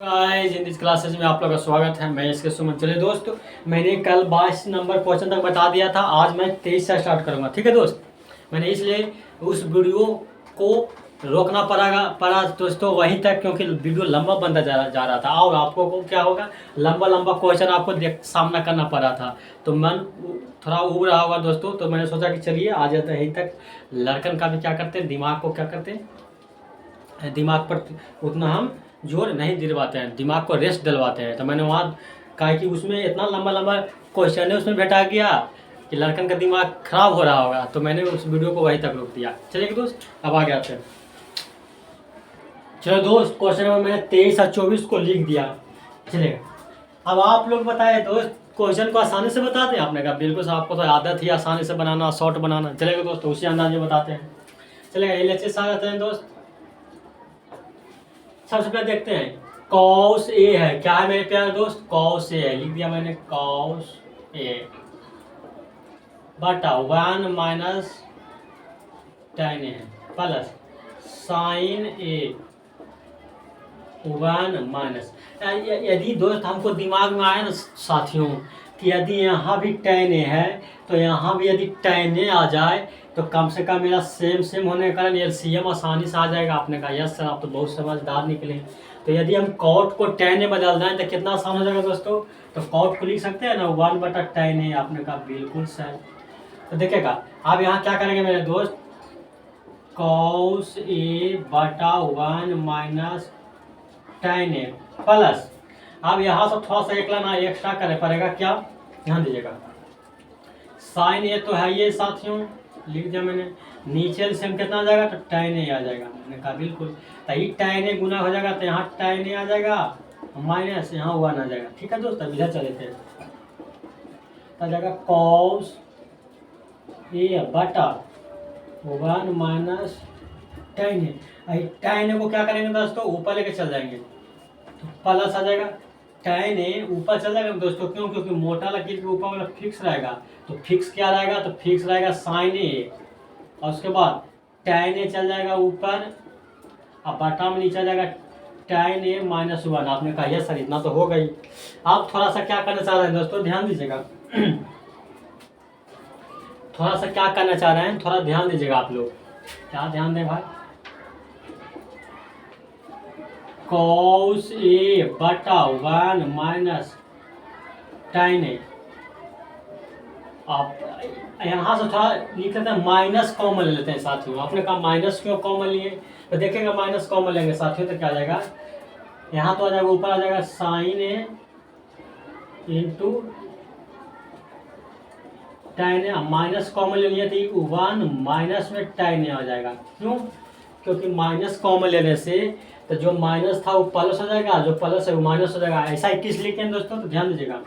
Guys in this classes में आप लोग का स्वागत है। मैं इसके सुमन। चलिए दोस्त, मैंने कल 22 नंबर क्वेश्चन तक बता दिया था। आज मैं 23 से स्टार्ट करूंगा, ठीक है दोस्त। मैंने इसलिए उस वीडियो को रोकना पड़ा दोस्तों वहीं तक, क्योंकि वीडियो लंबा बनता जा रहा था और आपको को क्या होगा, लंबा लंबा क्वेश्चन आपको सामना करना पड़ रहा था, तो मन थोड़ा उब रहा होगा दोस्तों। तो मैंने सोचा कि चलिए आ जाते हैं यहीं तक। लड़कन का भी क्या करते हैं, दिमाग को क्या करते हैं, दिमाग पर उतना हम जोर नहीं दिलवाते हैं, दिमाग को रेस्ट दिलवाते हैं। तो मैंने वहाँ कहा कि उसमें इतना लंबा लंबा क्वेश्चन है, उसमें बैठा गया कि लड़कन का दिमाग खराब हो रहा होगा, तो मैंने उस वीडियो को वहीं तक रोक दिया। चलिए दोस्त, अब आगे आते हैं। चलो दोस्त, क्वेश्चन नंबर मैंने 23 और 24 को लिख दिया। चलेगा, अब आप लोग बताए दोस्त, क्वेश्चन को आसानी से बताते हैं। आपने कहा बिल्कुल सर, आपको तो आदत ही आसानी से बनाना, शॉर्ट बनाना। चलेगा दोस्त, उसी अंदाज में बताते हैं। चलेगा, एलएचएस आ जाते हैं दोस्त। सबसे पहले देखते हैं, कॉस ए है। क्या है मेरे प्यारे दोस्त, कॉस ए है। लिख दिया मैंने कॉस ए बटा 1 माइनस tan ए प्लस साइन ए 1 माइनस। यदि दोस्त हमको दिमाग में आया ना साथियों कि यदि यहाँ भी tan ए है तो यहाँ भी यदि tan ए आ जाए तो कम से कम मेरा सेम सेम होने के कारण एलसीएम आसानी से आ जाएगा। आपने कहा यस सर, आप तो बहुत समझदार निकले। तो यदि हम कॉट को tan ए बदल दें तो कितना आसान हो जाएगा दोस्तों। तो कॉट को लिख सकते हैं ना 1 बटा tan ए। आपने कहा बिल्कुल सर। तो देखिएगा, आप यहाँ क्या करेंगे मेरे दोस्त, कॉस ए बटा 1 माइनस tan ए प्लस, अब यहाँ से थोड़ा सा एक लाना एक्स्ट्रा करना पड़ेगा। क्या, ध्यान दीजिएगा, साइन ए तो है ये साथियों, लिख दिया मैंने। नीचे से कितना आ जाएगा, तो tan ए आ जाएगा। मैंने कहा बिल्कुल, तो ये tan ए गुना हो जाएगा, तो यहाँ tan ए आ जाएगा माइनस यहाँ 1 आ जाएगा। ठीक है दोस्त, अब इधर चले थे, तो आ जाएगा कॉस ए बटा 1 माइनस tan ए। tan ए को क्या करेंगे दोस्तों, ऊपर लेके चल जाएंगे, तो प्लस आ जाएगा। tan ए ऊपर चल जाएगा दोस्तों, क्यों, क्योंकि मोटा लकीर के ऊपर वाला फिक्स रहेगा। तो फिक्स क्या रहेगा, तो फिक्स रहेगा साइन ए, और उसके बाद tan ए चल जाएगा ऊपर, अब बटा में नीचे आ जाएगा tan ए माइनस 1। आपने कहा यस सर, इतना तो हो गई। आप थोड़ा सा क्या करना चाह रहे हैं दोस्तों, ध्यान दीजिएगा थोड़ा सा क्या करना चाह रहे हैं, थोड़ा ध्यान दीजिएगा आप लोग। क्या ध्यान दें भाई, कॉस ए बटा 1 माइनस tan ए। आप यहाँ से थोड़ा लिख लेते हैं, माइनस कॉमन ले लेते हैं साथियों। आपने कहा माइनस क्यों कॉमन लिए, तो देखेंगे माइनस कॉमन लेंगे साथियों तो क्या आ जाएगा, यहाँ तो आ जाएगा ऊपर आ जाएगा साइन ए इंटू tan ए। माइनस कॉमन ले लिए तो 1 माइनस में tan ए आ जाएगा। क्यों, क्योंकि माइनस कॉमन लेने से तो जो माइनस था वो प्लस हो जाएगा, जो प्लस है वो माइनस हो जाएगा। ऐसा 21 लिखे हैं दोस्तों, तो ध्यान दीजिएगा।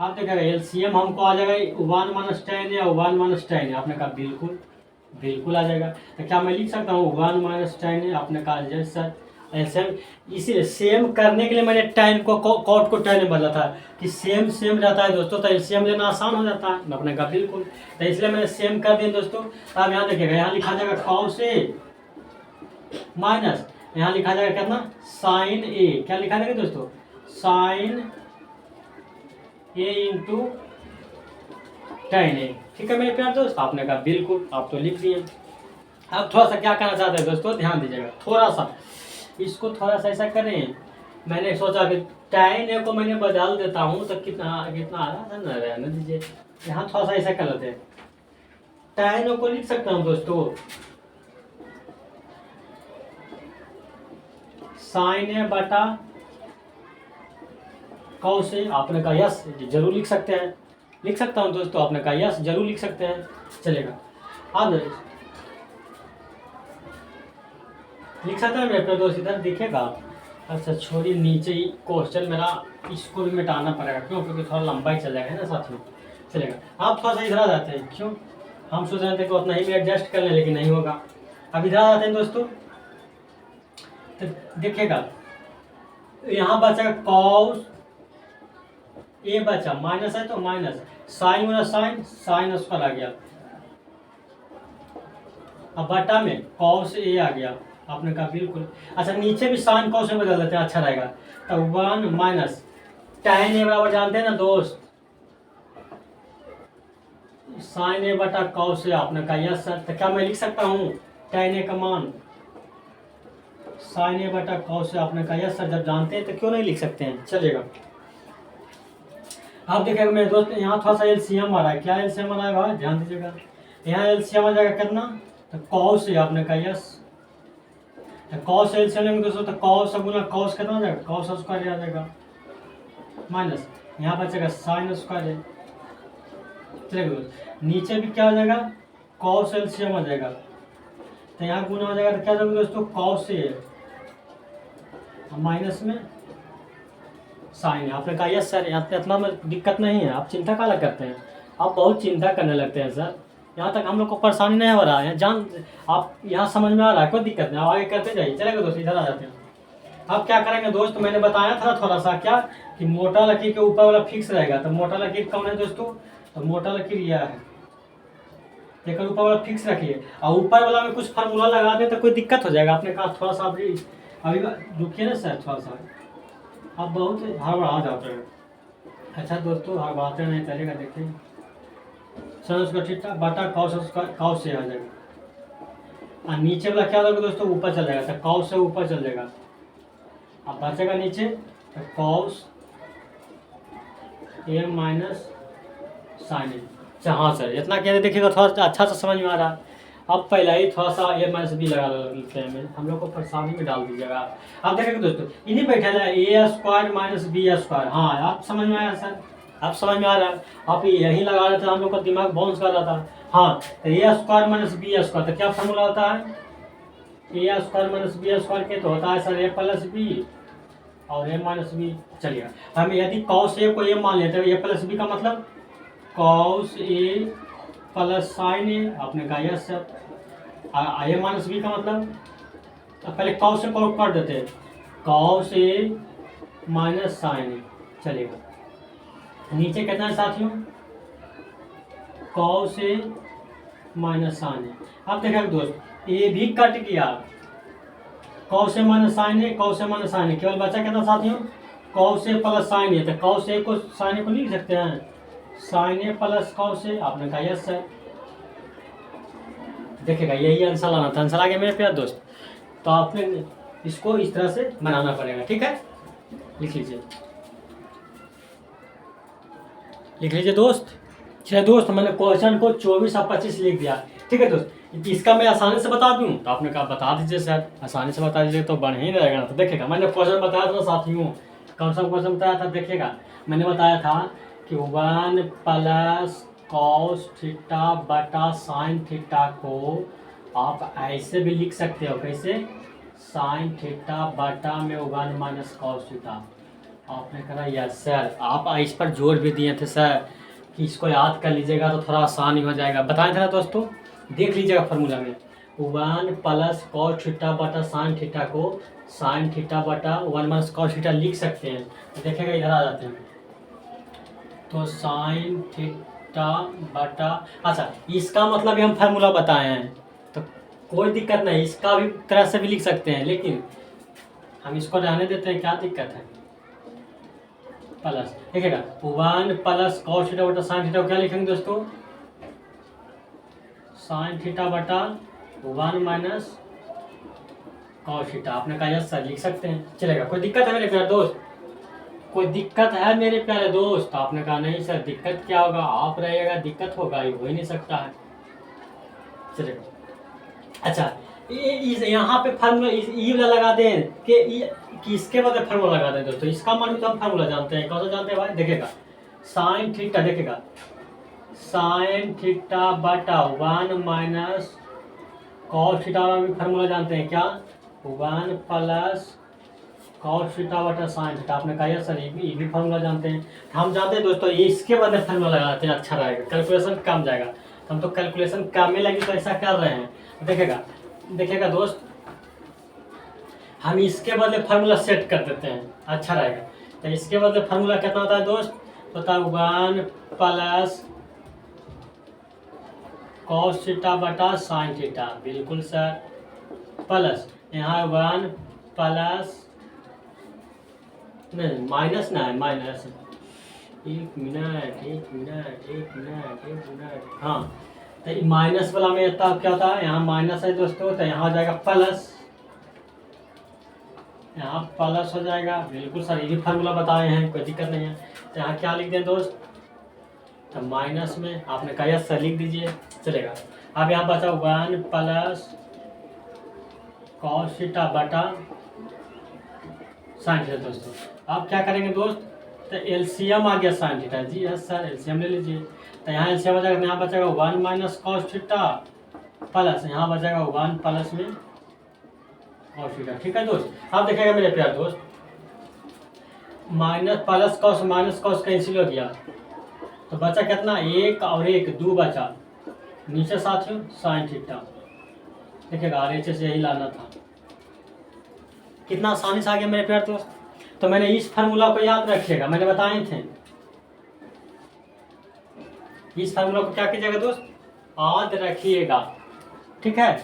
आप देखिएगा एलसीएम हमको आ जाएगा 1 माइनस tan या 1 माइनस tan। आपने कहा बिल्कुल बिल्कुल आ जाएगा। तो क्या मैं लिख सकता हूँ 1 माइनस tan? आपने कहा जैसे सर एलसीएम, इसीलिए सेम करने के लिए मैंने tan को कॉट को tan में बदला था कि सेम सेम रहता है दोस्तों, तो एलसीएम लेना आसान हो जाता है। आपने कहा बिल्कुल, तो इसलिए मैंने सेम कर दिया दोस्तों। तो आप यहाँ देखिएगा, यहाँ लिखा जाएगा कॉस ए माइनस, यहाँ लिखा जाएगा कितना, साइन ए। क्या लिखा जाएगा दोस्तों, साइन ए इंटू tan ए। ठीक है मेरे प्यार दोस्त, आपने कहा बिल्कुल, आप तो लिख दिए। अब थोड़ा सा क्या करना चाहते हैं दोस्तों, ध्यान दीजिएगा। थोड़ा सा इसको थोड़ा सा ऐसा करें, मैंने सोचा कि tan ए को मैंने बदल देता हूँ, तो कितना कितना आ रहा था ना, रहने दीजिए। यहाँ थोड़ा सा ऐसा कर लेते हैं, tan ए को लिख सकता हूँ दोस्तों साइन ए बटा कॉस ए। आपने कहा यस, जरूर लिख सकते हैं, लिख सकता हूं दोस्तों। आपने कहा यस, जरूर लिख सकते हैं, चलेगा। अब लिख सकते हैं मेरे दोस्त, इधर दिखेगा। अच्छा छोड़िए, नीचे ही क्वेश्चन मेरा, इसको भी मिटाना पड़ेगा। क्यों, क्योंकि थोड़ा लंबा ही चल जाएगा ना साथियों। चलेगा, आप थोड़ा सा इधर आ जाते हैं। क्यों, हम सोच रहे थे कि उतना ही में एडजस्ट कर लें, लेकिन नहीं होगा। अब इधर आ जाते हैं दोस्तों, तो देखिएगा यहाँ बचेगा कॉस ए बचा, माइनस है तो माइनस, साइन गुना साइन, साइन उसका आ गया, अब बटा में कॉस ए आ गया। आपने कहा बिल्कुल। अच्छा नीचे भी साइन कॉस में बदल देते हैं, अच्छा रहेगा। तो 1 माइनस tan ए बराबर जानते हैं ना दोस्त, साइन ए बटा कॉस ए। आपने कहा यस सर। तो क्या मैं लिख सकता हूँ tan ए का मान साइन ए बटा कॉस ए? आपने कहा यस सर। जब जानते हैं तो क्यों नहीं लिख सकते हैं, चलेगा। आप देखिएगा मेरे दोस्त, यहाँ थोड़ा सा एलसीएम आ रहा है। क्या एलसीएम आ रहा है भाई, ध्यान दीजिएगा। यहाँ एलसीएम आ जाएगा कितना, तो कॉस ए। आपने कहा यस। तो कॉस एलसीएम लेंगे दोस्तों, तो कॉस गुना कॉस कितना हो जाएगा, कॉस स्क्वायर आ जाएगा, माइनस यहाँ बचेगा साइन स्क्वायर है। चलेगा दोस्त, नीचे भी क्या हो जाएगा, कॉस एलसीएम आ जाएगा। तो यहाँ गुना हो जाएगा, तो क्या हो जाएगा दोस्तों, कॉस ए माइनस में साइन है। आपने कहा यस सर, यहाँ पे इतना में दिक्कत नहीं है, आप चिंता काला करते हैं, आप बहुत चिंता करने लगते हैं सर। यहाँ तक हम लोग को परेशानी नहीं हो रहा है, जान आप यहाँ समझ में आ रहा है, कोई दिक्कत नहीं, आप आगे करते जाइए। चलेगा दोस्त, इधर आ जाते हैं। अब क्या करेंगे दोस्त, मैंने बताया था थोड़ा सा क्या, कि मोटा लकीर के ऊपर वाला फिक्स रहेगा। तो मोटा लकीर कौन है दोस्तों, तो मोटा लकीर यह है, लेकिन ऊपर वाला फिक्स रखिए, और ऊपर वाला में कुछ फार्मूला लगा दें तो कोई दिक्कत हो जाएगा। आपने कहा थोड़ा सा अभी अभी रुकिए ना सर, थोड़ा सा आप बहुत हड़बड़ा जाते हैं। अच्छा दोस्तों, हड़बड़ाते नहीं, चलेगा। देखिए सर, उसका थीटा बटा कॉस कॉस से आ जाएगा, और नीचे वाला क्या होगा दोस्तों, ऊपर चल जाएगा। तो कॉस से ऊपर चल जाएगा, अब बचेगा नीचे तो कॉस ए माइनस साइन ए। अच्छा हाँ सर, इतना कह देखिएगा, थोड़ा सा अच्छा सा समझ में आ रहा है। अब पहले ही थोड़ा सा ए माइनस बी लगा लेते हैं, हम लोग को परेशानी में डाल दीजिएगा। आप देखेंगे दोस्तों, इन्हीं बैठा है ए स्क्वायर माइनस बी स्क्वायर। हाँ आप समझ में आया सर, आप समझ में आ रहा है। आप यही लगा रहे थे, हम लोग का दिमाग बाउंस कर रहा था। हाँ तो ए स्क्वायर माइनस बी स्क्वायर, तो क्या फॉर्मूला होता है, ए स्क्वायर माइनस बी स्क्वायर के तो होता है सर ए प्लस बी और ए माइनस बी। चलिएगा, हम यदि कॉस ए को ए मान लेते हैं, ए प्लस बी का मतलब कॉस ए प्लस साइन ए। आपने कहा यस सर। ए माइनस बी का मतलब, तो पहले कॉस से कॉल कर देते हैं, कॉस ए माइनस साइन ए। चलेगा, नीचे कितना है साथियों, कॉस ए माइनस साइन ए। अब देखिए दोस्त, ए भी कट गया, cos A minus sign A, cos A minus sign ए, केवल बचा कितना साथियों, कॉस ए प्लस साइन ए। तो कॉस ए को साइन ए को लिख सकते हैं, sign A plus cos A. आपने कहा यस सर। देखिएगा यही आंसर लाना था, आंसर आ गया मेरे प्यारे दोस्त। तो आपने इसको इस तरह से बनाना पड़ेगा, ठीक है। लिख लीजिए, लिख लीजिए दोस्त। चलिए दोस्त, मैंने क्वेश्चन को 24 और 25 लिख दिया, ठीक है दोस्त। इसका मैं आसानी से बता दूं, तो आपने कहा बता दीजिए सर, आसानी से बता दीजिए तो बढ़िया ही रहेगा ना। तो देखिएगा, मैंने क्वेश्चन बताया था साथियों, कौन सा क्वेश्चन बताया था, देखिएगा मैंने बताया था कि 1 प्लस कॉस थीटा बटा साइन थीटा को आप ऐसे भी लिख सकते हो, कैसे, साइन थीटा बटा में 1 माइनस कॉस थीटा। आपने कहा यस सर। आप इस पर जोर भी दिए थे सर कि इसको याद कर लीजिएगा तो थोड़ा आसान ही हो जाएगा, बताए थे ना दोस्तों। देख लीजिएगा फॉर्मूला में, 1 प्लस कॉस थीटा बटा साइन थीटा को साइन थीटा बटा 1 माइनस कॉस थीटा लिख सकते हैं। तो देखिएगा इधर आ जाते हैं, तो साइन थीटा बटा, अच्छा इसका मतलब हम फार्मूला बताए हैं तो कोई दिक्कत नहीं, इसका भी तरह से भी लिख सकते हैं, लेकिन हम इसको रहने देते हैं, क्या दिक्कत है। प्लस देखिएगा 1 प्लस कॉस थीटा बटा साइन थीटा को क्या लिखेंगे दोस्तों, साइन थीटा बटा 1 माइनस कॉस थीटा। आपने कहा यस सर, लिख सकते हैं, चलेगा। कोई दिक्कत है मेरे प्यारे दोस्त, कोई दिक्कत है मेरे प्यारे दोस्त। आपने कहा नहीं सर, दिक्कत क्या होगा, आप रहिएगा दिक्कत होगा, ये हो ही नहीं सकता है। चलेगा, अच्छा यहाँ पे फार्मूला ई वाला लगा दें कि इसके बदले फार्मूला लगा दें दोस्तों। इसका मान भी तो हम फार्मूला जानते हैं, कौन सा जानते हैं भाई, देखिएगा साइन थीटा, देखिएगा साइन थीटा बटा 1 माइनस कॉस थीटा वाला भी फार्मूला जानते हैं, क्या, 1 प्लस कॉस थीटा बटा साइन थीटा। आपने कहा सर ये भी फार्मूला जानते हैं, हम जानते हैं दोस्तों। ये इसके बदले फार्मूला लगाते हैं, अच्छा रहेगा, कैलकुलेशन कम जाएगा। हम तो कैलकुलेशन कम में लगी तो ऐसा कर रहे हैं। देखिएगा, देखिएगा दोस्त, हम इसके बदले फार्मूला सेट कर देते हैं, अच्छा रहेगा। तो इसके बदले फार्मूला कितना होता है दोस्त, होता है 1 प्लस कॉस थीटा बटा साइन थीटा, बिल्कुल सर, प्लस यहाँ 1 प्लस नहीं माइनस ना है माइनस, एक मिनट हाँ, तो माइनस वाला में इतना क्या होता है, यहाँ माइनस है दोस्तों, तो यहाँ हो जाएगा प्लस, यहाँ प्लस हो जाएगा। बिल्कुल सर, ये भी फार्मूला बताए हैं, कोई दिक्कत नहीं है। तो यहाँ क्या लिख दें दोस्त, तो माइनस में आपने कहा यस सर लिख दीजिए, चलेगा। अब यहाँ बचा 1 प्लस कॉस थीटा बटा साइन थीटा दोस्तों। आप क्या करेंगे दोस्त, तो एलसीएम आ गया साइन थीटा, जी यस सर एलसीएम ले लीजिए। तो यहाँ एलसीएम हो जाएगा, यहाँ बचेगा 1 माइनस कॉस थीटा प्लस, यहाँ बचेगा 1 प्लस में कॉस थीटा। ठीक है दोस्त, आप देखिएगा मेरे प्यार दोस्त, माइनस कॉस कैंसिल हो गया, तो बचा कितना, 1 और 1 2 बचा, नीचे साथियों साइन थीटा। देखिएगा RHS यही लाना था, कितना आसानी से आ गया मेरे प्यार दोस्त। तो मैंने इस फार्मूला को याद रखिएगा, मैंने बताए थे। इस फार्मूला को क्या कीजिएगा दोस्त, याद रखिएगा, ठीक है,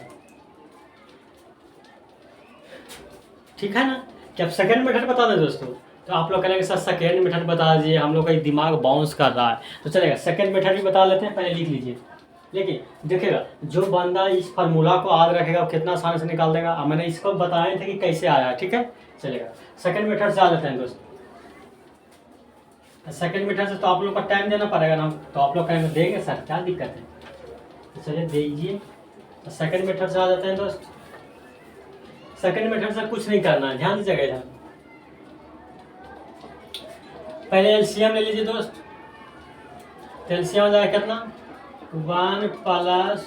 ठीक है ना। कि आप सेकेंड मेथड बता दें दोस्तों, तो आप लोग कहेंगे सर सेकेंड मेथड बता दीजिए, हम लोग का दिमाग बाउंस कर रहा है, तो चलेगा सेकेंड मेथड भी बता लेते हैं, पहले लिख लीजिए। लेकिन देखिएगा जो बंदा इस फार्मूला को याद रखेगा वो कितना आसानी से निकाल देगा। अब मैंने इसको बताए थे कि कैसे आया, ठीक है, चलेगा। सेकेंड मेथड से आ जाते हैं दोस्त। सेकेंड मेथड से तो आप लोग को टाइम देना पड़ेगा ना, तो आप लोग कहेंगे देंगे सर क्या दिक्कत है, तो चलिए दीजिए। तो सेकेंड मेथड से आ जाते हैं दोस्त। सेकेंड मेथड से कुछ नहीं करना है, ध्यान दीजिएगा इधर। पहले एलसीएम ले लीजिए दोस्त, तो एलसीएम हो जाएगा कितना, 1 plus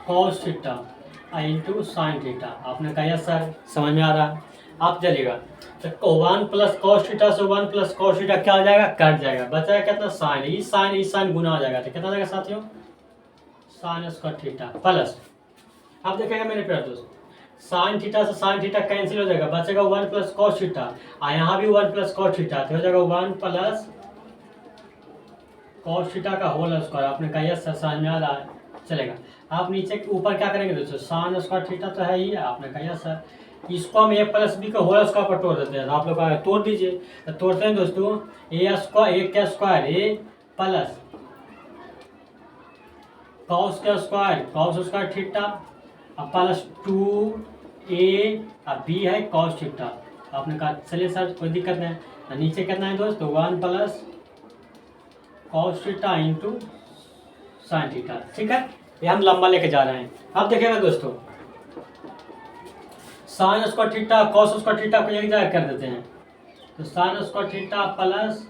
cos theta into sine theta. आपने कहा सर समझ में आ रहा है, आप चलिएगा। तो 1 प्लस कॉस थीटा से 1 प्लस कॉस थीटा क्या हो जाएगा, कट जाएगा, बचाएगा कितना, साइन, इस साइन गुना हो जाएगा, तो कितना जाएगा साथियों, साइन स्क्वायर थीटा प्लस। अब देखिएगा मेरे प्यारे दोस्त, साइन थीटा से साइन थीटा कैंसिल हो जाएगा, बचेगा 1 प्लस कॉस थीटा, और यहाँ भी 1 प्लस कॉस थीटा, तो हो जाएगा 1 प्लस कॉस थीटा का होल स्क्वायर। आपने कहा सर समझ में आ रहा है, चलेगा। आप नीचे के ऊपर क्या करेंगे दोस्तों, साइन स्क्वायर थीटा तो है ही, आपने कहा सर इसको हम a प्लस बी का होल स्क्वायर पर तोड़ देते हैं, तो आप लोग तोड़ दीजिए। तो तोड़ते हैं दोस्तों, a स्क्वायर, a का स्क्वायर a प्लस कॉस का square cos square theta plus 2a और b है कॉस थीटा। आपने कहा चलिए सर कोई दिक्कत नहीं। तो नीचे कितना है दोस्तों, 1 plus cos theta into sine theta, ठीक है, ये हम लंबा लेके जा रहे हैं। अब देखिएगा दोस्तों, sine square theta cos square theta को एक जगह कर देते हैं, तो sine square theta plus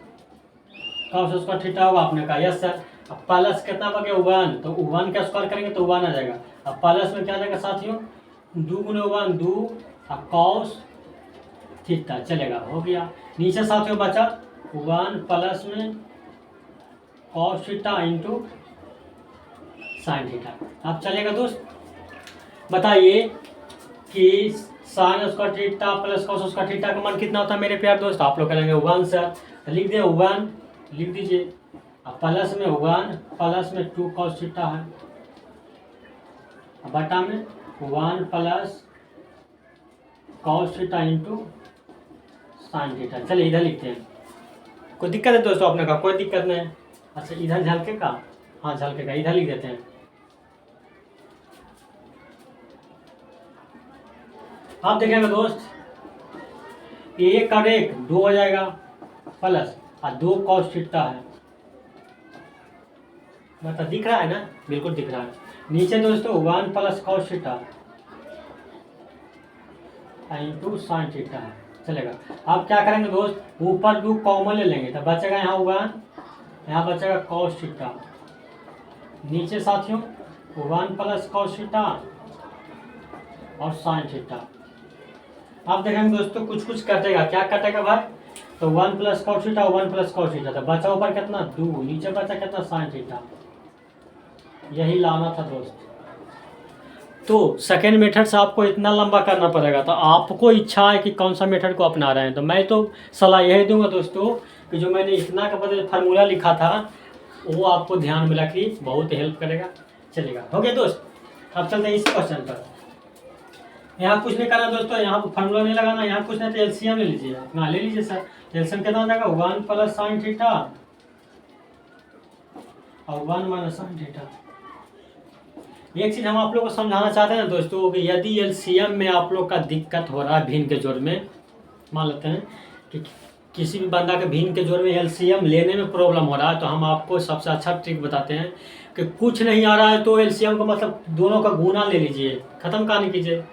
cos square theta होगा। आपने कहा यस सर। अब प्लस कितना बगे 1, तो 1 का स्क्वायर करेंगे तो 1 आ जाएगा। अब प्लस में क्या आ जाएगा साथियों, 2 गुने 1 2 और कॉस थीटा, चलेगा, हो गया। नीचे साथियों बचा 1 प्लस में cos theta into sine theta. अब चलेगा दोस्त, बताइए कि sine square theta plus cos square theta का मान कितना होता है मेरे प्यार दोस्त। आप लोग कहेंगे 1 सर, तो लिख दिए 1 लिख दीजिए, अब प्लस में 1 प्लस में 2 कॉस थीटा है, बटा में 1 plus cos theta into sine theta. चलिए इधर लिखते हैं, कोई दिक्कत है दोस्तों आपने कहा, कोई दिक्कत नहीं। अच्छा इधर झलके का, हाँ झलके का, इधर लिख देते हैं। आप देखेंगे दोस्त, 1 और 1 2 हो जाएगा प्लस और 2 कॉस थीटा है, मतलब दिख रहा है ना, बिल्कुल दिख रहा है। नीचे दोस्तों 1 plus cos theta into sine theta है, चलेगा। आप क्या करेंगे दोस्त, ऊपर 2 कॉमन ले लेंगे, तो बचेगा यहाँ 1, यहाँ बचेगा कॉस थीटा, नीचे साथियों 1 प्लस कॉस थीटा और साइन थीटा। आप देखेंगे दोस्तों कुछ कुछ कटेगा, क्या कटेगा भाई, तो 1 plus cos theta 1 plus cos theta, तो बचा ऊपर कितना 2, नीचे बचा कितना साइन थीटा, यही लाना था दोस्त। तो सेकेंड मेथड से आपको इतना लंबा करना पड़ेगा, तो आपको इच्छा है कि कौन सा मेथड को अपना रहे हैं, तो मैं तो सलाह यही दूंगा दोस्तों कि जो मैंने इतना का बदले फार्मूला लिखा था वो आपको ध्यान में रखिए, बहुत हेल्प करेगा, चलेगा। हो गया दोस्त, अब चलते हैं इस क्वेश्चन पर। यहाँ कुछ नहीं करना दोस्तों, यहाँ फार्मूला नहीं लगाना, यहाँ कुछ नहीं तो एलसीएम ले लीजिए, ना ले लीजिए सर। एलसीएम कितना हो जाएगा 1 प्लस साइन थीटा और 1 माइनस साइन थीटा। एक चीज हम आप लोग को समझाना चाहते हैं ना दोस्तों कि यदि एलसीएम में आप लोग का दिक्कत हो रहा है भिन्न के जोड़ में, मान लेते हैं कि किसी भी बंदा के भिन्न के जोड़ में एलसीएम लेने में प्रॉब्लम हो रहा है, तो हम आपको सबसे अच्छा ट्रिक बताते हैं कि कुछ नहीं आ रहा है तो एलसीएम का मतलब दोनों का गुना ले लीजिए, खत्म कहानी कीजिए।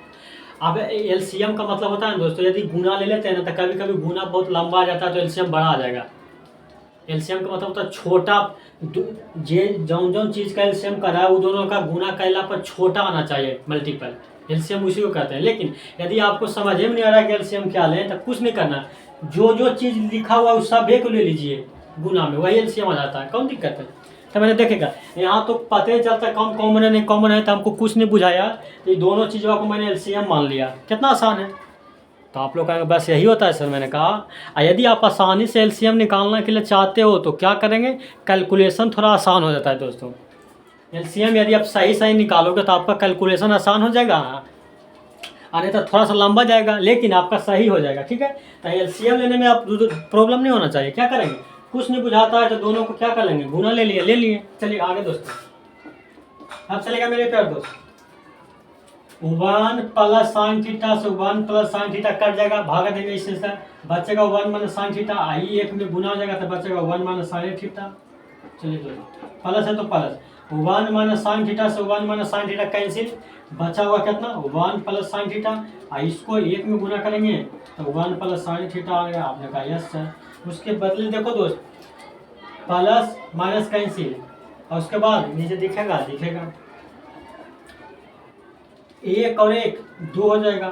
अब एलसीएम का मतलब होता है दोस्तों, यदि गुना ले लेते हैं ना तो कभी कभी गुना बहुत लंबा आ जाता है तो एलसीएम बड़ा आ जाएगा। एलसीएम का मतलब होता है छोटा, जे जौन जौन चीज का एलसीएम कर रहा है वो दोनों का गुना कैला पर छोटा आना चाहिए, मल्टीपल। एलसीएम उसी को कहते हैं। लेकिन यदि आपको समझ में नहीं आ रहा है कि एलसीएम क्या लें तो कुछ नहीं करना, जो जो चीज लिखा हुआ है उस सब एक ले लीजिए गुना में, वही एलसीएम आ जाता है, कौन दिक्कत है। तो मैंने देखेगा यहाँ तो पता ही चलता कम कॉमन है नहीं कॉमन है, तो हमको कुछ नहीं बुझाया, ये दोनों चीज़ों को मैंने एलसीएम मान लिया, कितना आसान है। तो आप लोग कहेंगे बस यही होता है सर, मैंने कहा यदि आप आसानी से एलसीएम निकालने के लिए चाहते हो तो क्या करेंगे, कैलकुलेशन थोड़ा आसान हो जाता है दोस्तों। एलसीएम यदि आप सही सही निकालोगे तो आपका कैलकुलेशन आसान हो जाएगा, आने तो थोड़ा सा लंबा जाएगा लेकिन आपका सही हो जाएगा, ठीक है। तो एलसीएम लेने में आप प्रॉब्लम नहीं होना चाहिए। क्या करेंगे, कुछ नहीं बुझाता है तो दोनों को क्या कर लेंगे, गुना ले लिए। चलिए आगे दोस्तों, अब चलेगा मेरे प्यार दोस्त, 1 प्लस साइन थीटा से 1 प्लस साइन थीटा कट जाएगा, भागा देंगे इससे सर, बचेगा 1 माइनस साइन थीटा, आई एक में गुना हो जाएगा तो बचेगा 1 माइनस साइन थीटा। चलिए दोस्तों प्लस है तो प्लस 1 माइनस साइन थीटा से 1 माइनस साइन थीटा कैंसिल, बचा हुआ कितना 1 प्लस साइन थीटा, इसको एक में गुना करेंगे तो 1 प्लस साइन थीटा आ गया। आपने कहा यस सर। उसके बदले देखो दोस्त प्लस माइनस कैंसिल और उसके बाद नीचे दिखेगा एक और एक 2 हो जाएगा।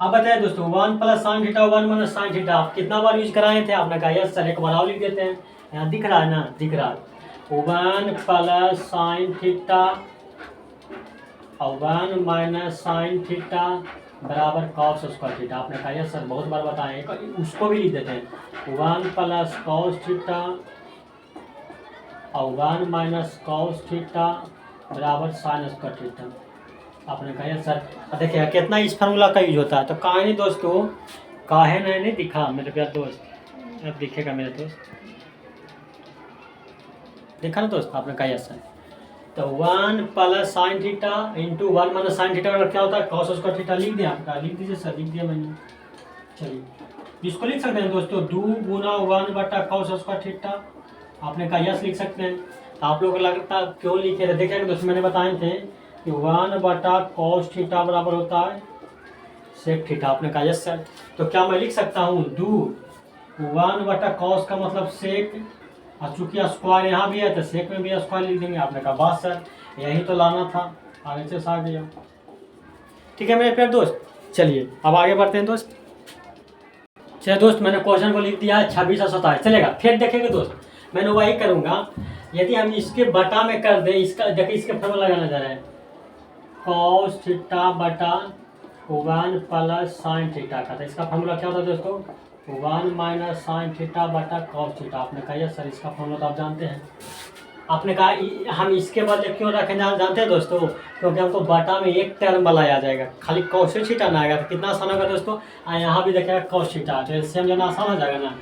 अब बताइए दोस्तों 1 plus sine theta 1 minus sine theta आप कितना बार यूज कराए थे, आपने कहा यस सर, एक बार और लिख देते हैं, यहाँ दिख रहा है ना, दिख रहा है 1 प्लस साइन थीटा और 1 माइनस साइन थीटा बराबर कॉस स्क्वायर थीटा। आपने कहा यस सर, बहुत बार बताएं, उसको भी लिख देते हैं 1 प्लस कॉस थीटा और 1 माइनस कॉस थीटा बराबर साइन स्क्वायर थीटा। आपने कहा यस सर। देखिए कितना इस फार्मूला का यूज होता है, तो कहानी दोस्तों काहे नहीं दिखा मेरे प्यार दोस्त, अब दिखेगा मेरे दोस्त, देखा ना दोस्त, आपने कहा यस सर। तो 1 plus sine theta into 1 minus sine theta क्या होता है कॉस स्क्वायर थीटा, लिख दिया आपका, लिख दीजिए सर, लिख दिया मैंने। चलिए इसको लिख सकते हैं दोस्तों 2 गुना 1 बटा कॉस स्क्वायर थीटा, आपने कहा यस लिख सकते हैं। तो आप लोगों को लगता क्यों लिखे थे, देखिए दोस्तों मैंने बताए थे कि 1 बटा कॉस थीटा बराबर होता है सेक थीटा, आपने कहा यस सर। तो क्या मैं लिख सकता हूँ 1 बटा कॉस का मतलब सेक, और चूंकि स्क्वायर यहाँ भी है तो सेक में भी स्क्वायर लिख देंगे। आपने कहा बात सर यही तो लाना था, आगे से आ गया। ठीक है मेरे प्यारे दोस्त, चलिए अब आगे बढ़ते हैं दोस्त। चलिए दोस्त मैंने क्वेश्चन को लिख दिया है 26 और 27, चलेगा। फिर देखेंगे दोस्त मैंने वही करूँगा, यदि हम इसके बटा में कर दें, इसका देखिए इसके फॉर्मूला लगाना जा रहा है कॉस थीटा बटा 1 प्लस साइन थीटा का, तो इसका फॉर्मूला क्या होता है दोस्तों 1 माइनस साइन थीटा बटा कॉस थीटा। आपने कहा यस सर, इसका फॉर्मूला तो आप जानते हैं। आपने कहा हम इसके बदले क्यों रखें जानते हैं दोस्तों, क्योंकि हमको बटा में एक टर्म वाला आ जाएगा, खाली कॉस थीटा ना आएगा तो कितना आसान होगा दोस्तों, यहाँ भी देखेगा कॉस थीटा, तो इससे हम जाना आसान हो जाएगा ना,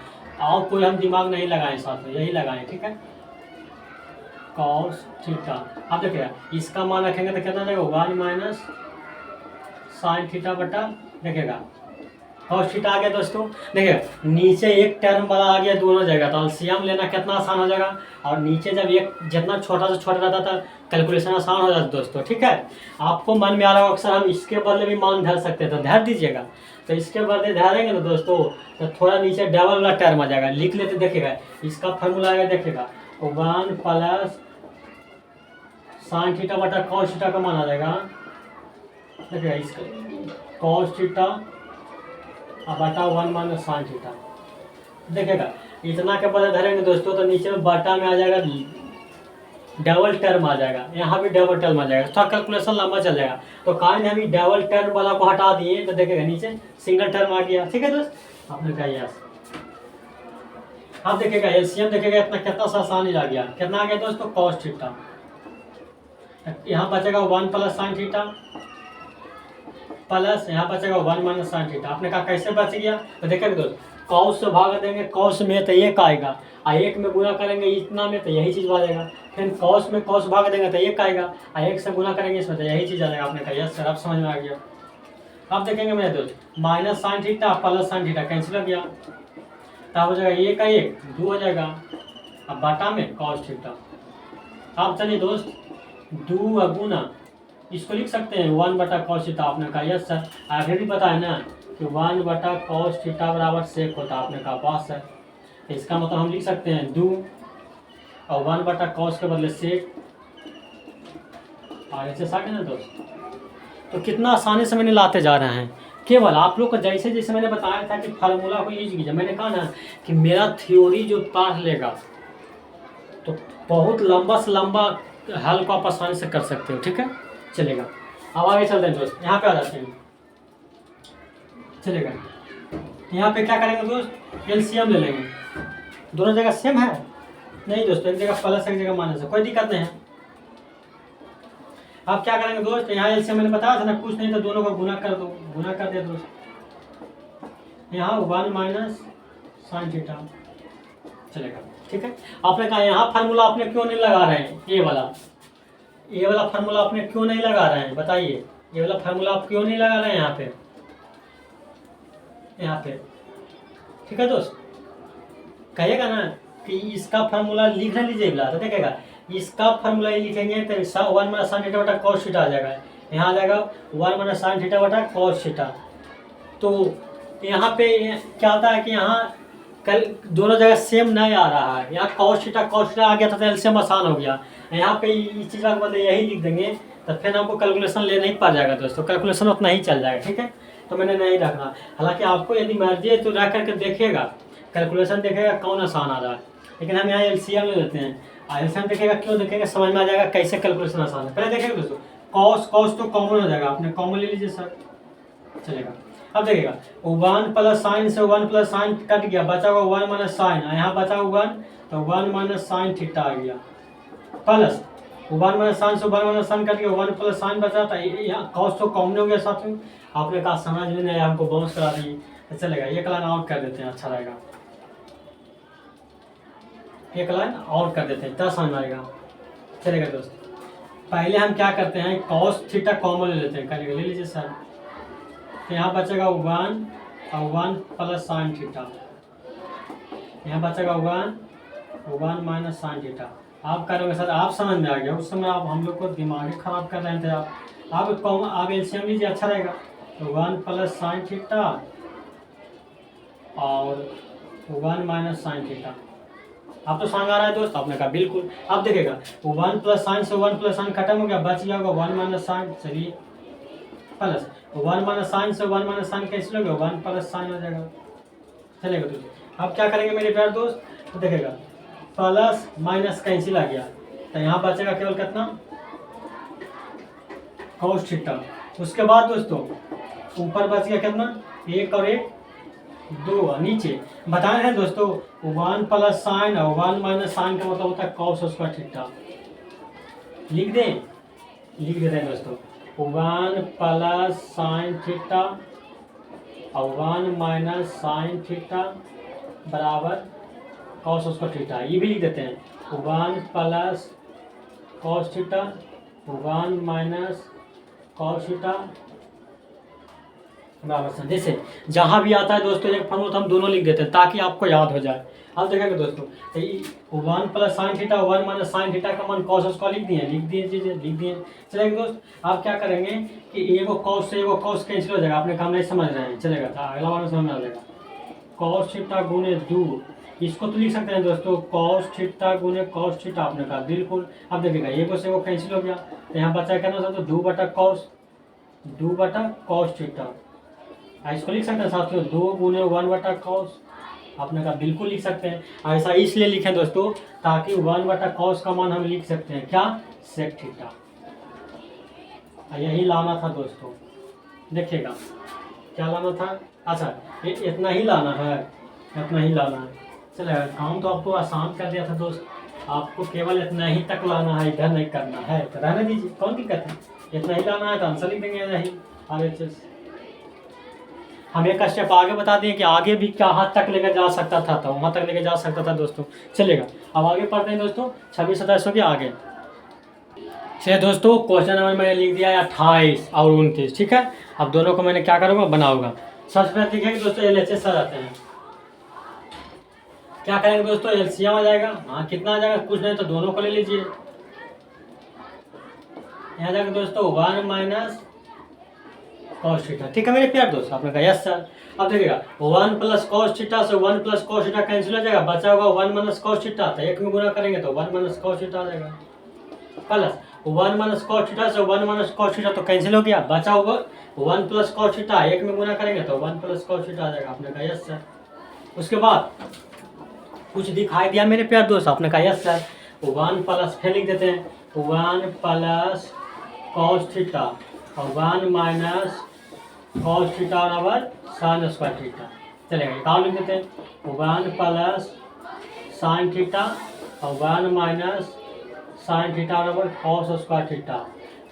और कोई हम दिमाग नहीं लगाएं, साथ में यही लगाएं, ठीक है कॉस थीटा। अब देखिएगा इसका मान रखेंगे तो कितना जाएगा 1 माइनस साइन थीटा बटा, देखिएगा कॉस थीटा आ गया दोस्तों। देखिए नीचे एक टर्म वाला आ गया, दोनों जगह तो एलसीएम लेना कितना आसान हो जाएगा, और नीचे जब एक जितना छोटा से छोटा रहता था कैलकुलेशन आसान हो जाता दोस्तों, ठीक है। आपको मन में आ रहा होगा अक्सर हम इसके बदले भी मान धर सकते हैं, तो धर दीजिएगा। तो इसके बदले धरेंगे ना दोस्तों तो थोड़ा नीचे डबल वाला टर्म आ जाएगा, लिख लेते देखिएगा इसका फॉर्मूला आएगा, देखिएगा 1 प्लस साइन थीटा बटा कॉस थीटा का मान आ जाएगा, देखिएगा इसका कॉस थीटा अब बटा 1 माइनस साइन थीटा। देखिएगा इतना के बदले धरेंगे दोस्तों तो नीचे में बटा में आ जाएगा डबल टर्म आ जाएगा, यहाँ भी डबल टर्म आ जाएगा, थोड़ा कैलकुलेशन लंबा चल जाएगा। तो काइन हम डबल टर्म वाला को हटा दिए तो देखिएगा नीचे सिंगल टर्म आ गया, ठीक है दोस्त। आपने कहा यस। अब देखिएगा एलसीएम देखिएगा इतना कितना सा आसानी आ गया, कितना आ गया दोस्तों कॉस थीटा, यहाँ बचेगा 1 प्लस साइन थीटा प्लस यहाँ बचेगा 1 माइनस साइन थीटा। आपने कहा कैसे बच गया, तो देखेंगे दोस्त, कॉस से भाग देंगे, कॉस में तो 1 आएगा, और 1 में गुना करेंगे इतना में तो यही चीज़ बचेगा। फिर कॉस में कॉस भाग देंगे तो 1 आएगा, और 1 से गुना करेंगे इसमें तो यही चीज़ आ जाएगा। आपने कहा यस सर, अब समझ में आ गया। अब देखेंगे मेरे दोस्त, minus sine theta plus sine theta cancel हो गया, तब हो जाएगा 1 का 1 2 हो जाएगा, अब बाटा में कॉस थीटा। अब चलिए दोस्त, 2 गुना इसको लिख सकते हैं 1 बटा कॉस थीटा। आपने कहा यस सर, आगे भी पता है ना कि 1 बटा कॉस थीटा बराबर सेक होता है। आपने कहा बस सर, तो इसका मतलब हम लिख सकते हैं 2 और 1 बटा कॉस के बदले सेक, और ऐसे साके ना दोस्त। तो कितना आसानी से मैंने लाते जा रहे हैं। केवल आप लोग को जैसे जैसे मैंने बताया था कि फार्मूला को यूज कीजिए, मैंने कहा ना कि मेरा थ्योरी जो पाठ लेगा तो बहुत लंबा से लंबा हल को आप आसानी से कर सकते हो, ठीक है, चलेगा। अब आगे चलते हैं दोस्त, यहाँ पे आ जाते हैं, चलेगा। यहाँ पे क्या करेंगे दोस्त, एलसीएम ले लेंगे। दोनों जगह सेम है नहीं दोस्तों, एक जगह प्लस एक जगह माइनस है, कोई दिक्कत नहीं है। अब क्या करेंगे दोस्त, यहाँ एलसीएम मैंने बताया था ना, कुछ नहीं तो दोनों को गुना कर दो, गुना कर दिया दोस्त। यहाँ 1 माइनस साइन थीटा, चलेगा, ठीक है। आपने कहा यहाँ फार्मूला आपने क्यों नहीं लगा रहे हैं, ये वाला फार्मूला आपने क्यों नहीं लगा रहे हैं, बताइए। ये वाला फार्मूला आप क्यों नहीं लगा रहे हैं यहाँ पे, ठीक है दोस्त। कहिएगा ना कि इसका फार्मूला लिख ना लीजिए, तो देखेगा इसका फार्मूला ये लिखेंगे तो 1 माइनस साइन थीटा बटा कॉस थीटा आ जाएगा। यहाँ आ जाएगा 1 माइनस साइन थीटा बटा कॉस थीटा। तो यहाँ पे क्या होता है कि यहाँ कल दोनों जगह सेम नहीं आ रहा है, यहाँ कॉस थीटा आ गया था तो एलसीएम आसान हो गया। यहाँ पे इस चीज़ का बदले यही लिख देंगे तो फिर हमको कैलकुलेशन लेना ही पड़ जाएगा दोस्तों, कैलकुलेशन उतना ही चल जाएगा, ठीक है। तो मैंने नहीं रखना, हालांकि आपको यदि मर्जी है तो रख करके देखिएगा, कैलकुलेशन देखेगा कौन आसान आ रहा है, लेकिन हम यहाँ एलसीएम ले लेते हैं। एलसीएम देखेगा, क्यों देखेगा, समझ में आ जाएगा कैसे कैलकुलेशन आसान है। पहले देखेगा दोस्तों, कॉस तो कॉमन हो जाएगा, आपने कॉमन ले लीजिए सर, चलेगा। अब देखिएगा 1 प्लस साइन से 1 प्लस साइन कट गया, बचा हुआ 1 माइनस साइन, यहाँ बचा 1 तो 1 माइनस साइन थीटा आ गया, प्लस 1 माइनस साइन से 1 माइनस साइन कट गया, 1 प्लस साइन बचा था, यहाँ कॉस तो कॉमन हो गया साथ में। आपने कहा समझ में नहीं आया, हमको बाउंस करा दी, तो चलेगा एक लाइन आउट कर देते हैं, अच्छा रहेगा, एक लाइन आउट कर देते हैं, तब समझ में आएगा, चलेगा दोस्त। पहले हम क्या करते हैं, कॉस थीटा कॉमन ले लेते हैं, करेंगे, ले लीजिए सर। तो यहाँ बचेगा 1 और 1 प्लस साइन थीटा, यहाँ बचेगा 1 माइनस साइन थीटा। आप करोगे सर, आप समझ में आ गया, उस समय आप हम लोग को दिमाग ही खराब कर रहे थे आप एलसीएम लीजिए, अच्छा रहेगा। तो 1 प्लस साइन थीटा और 1 माइनस साइन थीटा, आप तो समझ आ रहा है दोस्त, आपने कहा बिल्कुल। अब देखेगा 1 प्लस साइन से 1 प्लस साइन खत्म हो गया, बच गया होगा 1 माइनस साइन, चलिए प्लस 1 माइनस साइन से 1 माइनस साइन कैंसिल हो गया, 1 प्लस साइन हो जाएगा, चलेगा दोस्त। अब क्या करेंगे मेरे प्यारे दोस्त, तो देखेगा प्लस माइनस कैंसिल आ गया, तो यहाँ बचेगा केवल कितना, कॉस थीटा। उसके बाद दोस्तों ऊपर बच गया कितना, 1 और 1 2, नीचे बताए हैं दोस्तों 1 प्लस साइन और 1 माइनस साइन का मतलब होता है कॉस स्क्वायर थीटा। लिख देते हैं दोस्तों, 1 प्लस साइन थीटा और 1 माइनस साइन थीटा बराबर कॉस स्क्वायर थीटा, ये भी लिख देते हैं 1 plus cos theta 1 minus cos theta बराबर। जैसे जहाँ भी आता है दोस्तों एक फॉर्मूला तो हम दोनों लिख देते हैं ताकि आपको याद हो जाए। अब देखेंगे दोस्तों 1 plus sine theta 1 minus sine theta का मान कॉस उसका लिख दिए। चलेगा दोस्त, आप क्या करेंगे कि एगो कॉस से एगो कॉस कैंसिल हो जाएगा, आपने काम नहीं समझ रहे हैं, चलेगा था अगला बार समझ में आ जाएगा। कॉस थीटा गुने 2, इसको तो लिख सकते हैं दोस्तों कॉस थीटा गुने कॉस थीटा, आपने कहा बिल्कुल। अब देखिएगा एगो से एगो कैंसिल हो गया तो यहाँ बचा क्या ना तो 2 बटा कॉस थीटा, इसको लिख सकते हैं साथियों 2 गुने 1 बटा कॉस, आपने कहा बिल्कुल लिख सकते हैं। ऐसा इसलिए लिखें दोस्तों ताकि 1 बटा कॉस का मान हम लिख सकते हैं क्या, सेक थीटा। यही लाना था दोस्तों, देखिएगा क्या लाना था, अच्छा इतना ही लाना है, चलेगा। काम तो आपको आसान कर दिया था दोस्त, आपको केवल इतना ही तक लाना है, इधर नहीं करना है, तो रहने दीजिए, कौन दिक्कत है, इतना ही लाना है तो आंसर लिख देंगे नहीं RHS। हम एक स्टेप आगे बता दें कि आगे भी क्या हद तक लेकर जा सकता था, तो वहाँ तक लेकर जा सकता था दोस्तों। चलेगा, अब आगे पढ़ते हैं दोस्तों 26 27 के आगे। चलिए दोस्तों, क्वेश्चन नंबर मैंने लिख दिया है 28 और 29, ठीक है। अब दोनों को मैंने क्या करूँगा, बनाऊंगा। सबसे पहले देखेंगे दोस्तों LHS आ जाते हैं। क्या करेंगे दोस्तों, LCM आ जाएगा। हाँ, कितना आ जाएगा, कुछ नहीं तो दोनों को ले लीजिए। यहाँ जाएगा दोस्तों 1 माइनस कॉस थीटा, ठीक है मेरे प्यार दोस्त। आपने कहा यस सर। अब देखिएगा 1 प्लस कॉस थीटा से 1 प्लस कॉस थीटा कैंसिल हो जाएगा, बचा होगा 1 माइनस कॉस थीटा। तो एक में गुना करेंगे तो 1 माइनस कॉस थीटा आ जाएगा, प्लस 1 माइनस कॉस थीटा से 1 माइनस कॉस थीटा तो कैंसिल हो गया, बचा होगा 1 प्लस कॉस थीटा। एक में गुना करेंगे तो 1 प्लस कॉस थीटा आ जाएगा। आपने कहा यस सर। उसके बाद कुछ दिखाई दिया मेरे प्यार दोस्त, आपने कहा यस सर। 1 प्लस फिर लिख देते हैं 1 प्लस कॉस थीटा और 1 माइनस कॉस थीटा बराबर साइन स्क्वायर थीटा। चलेगा, एक और लिख देते हैं 1 प्लस साइन थीटा और 1 माइनस साइन थीटा बराबर कॉस स्क्वायर थीटा।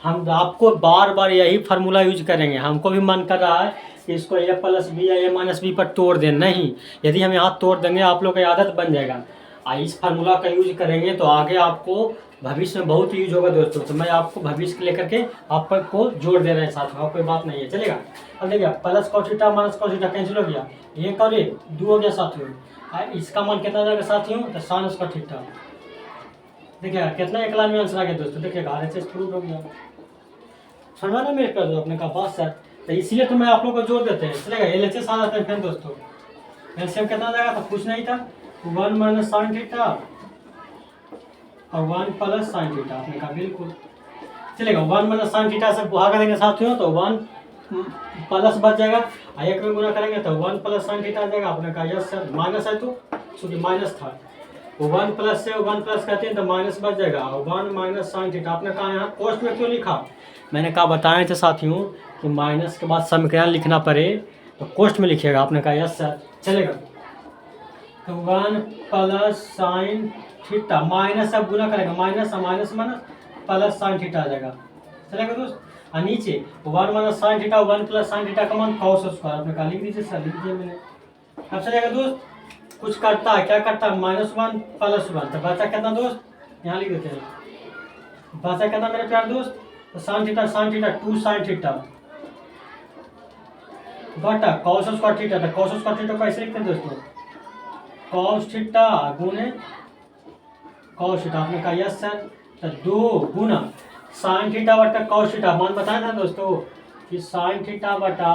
हम आपको बार बार यही फार्मूला यूज करेंगे। हमको भी मन कर रहा है कि इसको a प्लस बी या a माइनस बी पर तोड़ दें, नहीं, यदि हम यहाँ तोड़ देंगे आप लोग की आदत बन जाएगा। इस फार्मूला का यूज करेंगे तो आगे आपको भविष्य में बहुत यूज होगा दोस्तों। तो मैं आपको भविष्य के लेकर के आपको जोड़ दे रहे हैं साथ में, और कोई बात नहीं है। चलेगा, अब देखिए plus cos theta minus cos theta cancel हो गया, एक और एक 2 हो गया साथियों। इसका मान कितना जाएगा साथियों, तो साइन स्क्वायर थीटा। देखिएगा कितना एक लाइन में आंसर आ गया दोस्तों। देखिएगा RHS प्रूव हो गया, समझा ना मेरे कर अपने का बात सर। तो इसीलिए तो मैं आप लोग को जोड़ देते हैं। चलेगा, LHS आ जाते हैं फिर दोस्तों। LCM कितना आ जाएगा, तो कुछ नहीं था 1 माइनस साइन थीटा और 1 प्लस साइन थीटा। आपने कहा बिल्कुल। चलेगा, 1 माइनस साइन थीटा से भाग देंगे साथियों तो 1 प्लस बच जाएगा, और एक में गुना करेंगे तो 1 प्लस साइन थीटा आ जाएगा। आपने कहा यस सर। माइनस है तो क्योंकि माइनस था, 1 प्लस से 1 प्लस करते हैं तो माइनस बच जाएगा, और 1 माइनस साइन थीटा। आपने कहा यहाँ कोष्ठ में क्यों लिखा, मैंने कहा बताए थे साथियों कि माइनस के बाद समीकरण लिखना पड़े तो कोष्ठ में लिखिएगा। आपने कहा यस सर। चलेगा, तो 1 प्लस साइन थीटा माइनस अब गुना करेगा, minus minus minus plus sine theta आ जाएगा। चलेगा दोस्त, और नीचे 1 minus sine theta 1 plus sine theta का मान कॉस स्क्वायर। आपने कहा लिख दीजिए सर, लिख दिया मैंने। अब चलेगा दोस्त, कुछ करता है, क्या करता है, -1 प्लस 1, तो बचा कितना दोस्त, यहाँ लिख देते हैं। बचा कितना मेरे प्यार दोस्त, तो साइन थीटा 2 साइन थीटा बटा कॉस स्क्वायर थीटा। तो कॉस स्क्वायर थीटा कैसे लिखते हैं दोस्तों, कॉस थीटा गुने कॉस थीटा। आपने कहा यस सर। तो 2 गुना साइन थीटा बटा कॉस थीटा। मान बताया था दोस्तों कि साइन थीटा बटा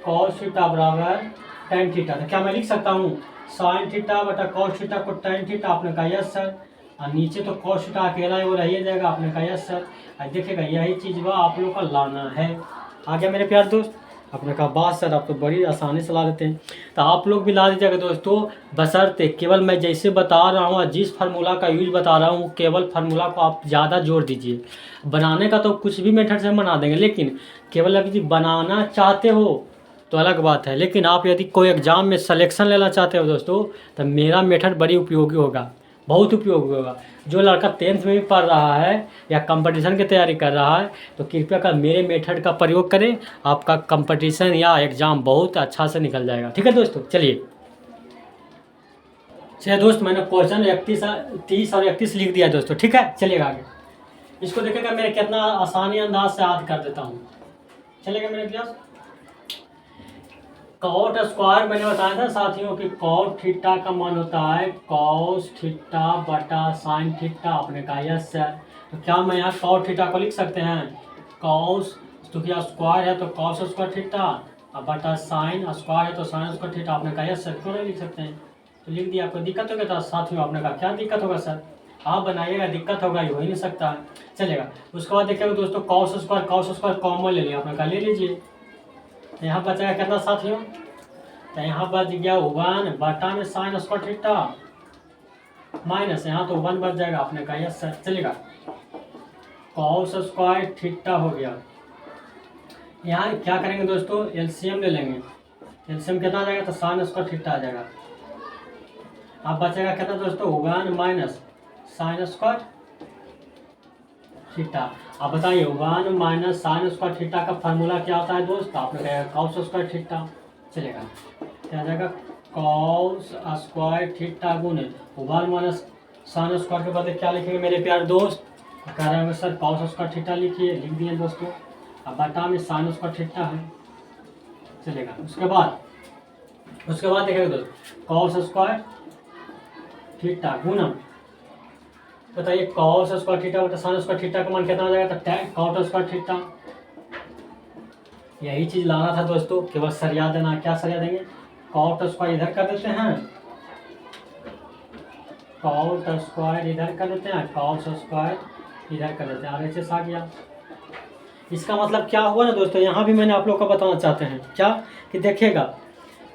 कॉस थीटा बराबर टेन थीटा। तो क्या मैं लिख सकता हूँ साइन थीटा बटा कॉस थीटा को टेन थीटा। आपने कहा यस सर। और नीचे तो कॉस थीटा अकेला ही वो रह जाएगा। आपने कहा यस सर। देखिएगा यही चीज़ वह आप लोग का लाना है। आ गया मेरे प्यार दोस्त। आपने कहा बात सर आप तो बड़ी आसानी से ला देते हैं, तो आप लोग भी ला दीजिएगा दोस्तों। बशर्ते केवल मैं जैसे बता रहा हूँ, जिस फार्मूला का यूज बता रहा हूँ, केवल फार्मूला को आप ज़्यादा जोड़ दीजिए। बनाने का तो कुछ भी मेथड से बना देंगे, लेकिन केवल यदि बनाना चाहते हो तो अलग बात है। लेकिन आप यदि कोई एग्ज़ाम में सिलेक्शन लेना चाहते हो दोस्तों, तो मेरा मेथड बड़ी उपयोगी होगा, बहुत उपयोगी होगा। जो लड़का 10th में भी पढ़ रहा है या कंपटीशन की तैयारी कर रहा है, तो कृपया कर मेरे मेथड का प्रयोग करें। आपका कंपटीशन या एग्ज़ाम बहुत अच्छा से निकल जाएगा। ठीक है दोस्तों, चलिए दोस्त, मैंने क्वेश्चन 30 और 31 लिख दिया दोस्तों। ठीक है, चलिएगा आगे। इसको देखेगा मेरे कितना आसानी अंदाज से याद कर देता हूँ। चलेगा मेरे क्लास। कॉट स्क्वायर मैंने बताया था साथियों कि कॉट थीटा का मान होता है कॉस थीटा बटा साइन थीटा। आपने कहा यस सर। तो क्या मैं यहाँ कॉट थीटा को लिख सकते हैं कॉस, तो क्या स्क्वायर है तो कॉस स्क्वायर थीटा, और बटा साइन स्क्वायर है तो साइन स्क्वायर थीटा। आपने कहा यस सर। क्यों नहीं लिख सकते हैं, तो लिख दिया। आपको दिक्कत होगा तो साथियों आपने कहा क्या दिक्कत होगा सर, आप बनाइएगा, दिक्कत होगा, ये हो ही नहीं सकता। चलेगा, उसके बाद देखिएगा दोस्तों कॉस स्क्वायर कॉमन ले लिया। आपने कहा ले लीजिए। तो यहाँ बचेगा कितना साथियों, तो यहाँ बच गया 1 बटा में साइन स्क्वायर थीटा माइनस यहाँ तो 1 बच जाएगा। आपने कहा यस सर। चलेगा, कॉस स्क्वायर थीटा हो गया। यहाँ क्या करेंगे दोस्तों, एलसीएम ले लेंगे। एलसीएम कितना आ जाएगा, तो साइन स्क्वायर थीटा आ जाएगा। अब बचेगा कितना दोस्तों 1 माइनस साइन स्क्वायर थीटा। अब बताइए 1 माइनस साइन स्क्वायर थीटा का फार्मूला क्या होता है दोस्त, आपने कहा कॉस स्क्वायर थीटा। चलेगा। क्या आ जाएगा, कॉस स्क्वायर थीटा गुने 1 माइनस साइन स्क्वायर के बदले क्या लिखेंगे मेरे प्यारे दोस्त, कह रहे होंगे सर कॉस स्क्वायर थीटा लिखिए, लिख दिए दोस्तों। अब बटा में साइन स्क्वायर थीटा है, चलेगा। उसके बाद देखेंगे दोस्त, कॉस स्क्वायर थीटा गुना, बताइए कॉस स्क्वायर थीटा बटा साइन स्क्वायर थीटा का मान कितना हो जाएगा, तो tan कॉट स्क्वायर थीटा। यही चीज लाना था दोस्तों, केवल सरिया देना। क्या सरिया देंगे, कॉट स्क्वायर इधर कर देते हैं, कॉट स्क्वायर इधर कर देते हैं, कॉस स्क्वायर इधर कर देते हैं, RHS आ गया। इसका मतलब क्या हुआ ना दोस्तों, यहाँ भी मैंने आप लोग को बताना चाहते हैं क्या, कि देखिएगा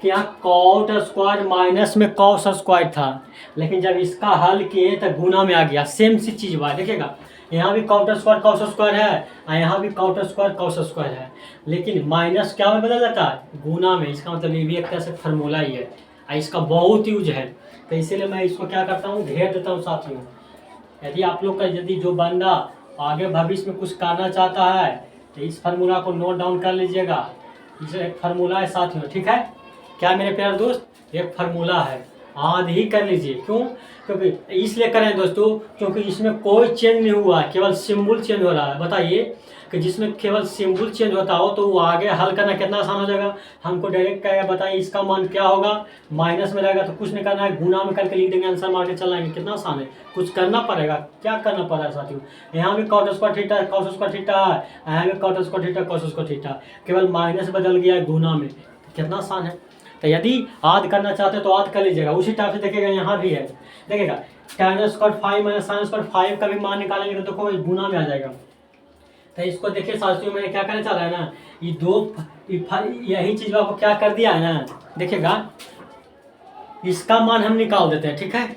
कि यहाँ कॉट स्क्वायर माइनस में कॉस स्क्वायर था, लेकिन जब इसका हल किए तो गुना में आ गया। सेम सी चीज हुआ, देखिएगा यहाँ भी कॉट स्क्वायर कॉस स्क्वायर है और यहाँ भी कॉट स्क्वायर कॉस स्क्वायर है, लेकिन माइनस क्या में बदल जाता है, गुना में। इसका मतलब ये भी एक तरह से फार्मूला ही है और इसका बहुत यूज है, तो इसीलिए मैं इसको क्या करता हूँ, घेर देता हूँ साथियों। यदि आप लोग का यदि जो बंदा आगे भविष्य में कुछ करना चाहता है तो इस फार्मूला को नोट डाउन कर लीजिएगा। इसे एक फार्मूला है साथियों, ठीक है। क्या मेरे प्यारे दोस्त, एक फार्मूला है, याद ही कर लीजिए। क्यों, क्योंकि इसलिए करें दोस्तों क्योंकि इसमें कोई चेंज नहीं हुआ, केवल सिंबल चेंज हो रहा है। बताइए कि जिसमें केवल सिंबल चेंज होता हो तो वो आगे हल करना कितना आसान हो जाएगा। हमको डायरेक्ट कहेगा बताइए इसका मान क्या होगा, माइनस में रहेगा तो कुछ नहीं करना है, गुना में करके लिख देंगे, आंसर मार के चलाएंगे। कितना आसान है, कुछ करना पड़ेगा। क्या करना पड़ रहा है साथियों, यहाँ भी cot square theta cos square theta है, यहाँ भी cot square theta cos square theta, केवल माइनस बदल गया है गुना में, कितना आसान है। तो यदि याद करना चाहते हो तो याद कर लीजिएगा। उसी टाइप से देखिएगा यहाँ भी है, देखिएगा tan square 5 minus sine square 5 का भी मान निकालेंगे तो देखो गुना में आ जाएगा। तो इसको देखिए साथियों, मैंने क्या करना चाह रहा है ना, ये दो यही चीज आपको क्या कर दिया है ना, देखिएगा इसका मान हम निकाल देते हैं, ठीक है,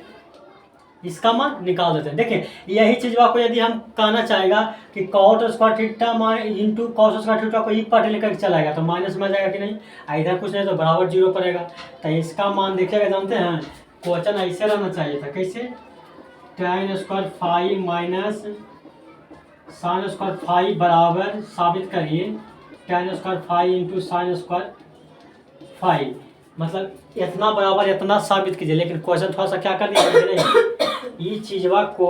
इसका मान निकाल देते हैं। देखिए यही चीज आपको यदि हम कहना चाहेगा कि cot square theta into cos square theta को एक पार्ट लेकर चलाएगा तो माइनस में आ जाएगा कि नहीं, इधर कुछ नहीं तो बराबर जीरो पड़ेगा। तो इसका मान देखिएगा, जानते हैं क्वेश्चन ऐसे रहना चाहिए था, कैसे, tan square 5 minus sine square 5 बराबर साबित करिए tan square 5 into sine square 5, मतलब इतना बराबर इतना साबित कीजिए। लेकिन क्वेश्चन थोड़ा सा क्या कर दिया नहीं, ये चीजवा को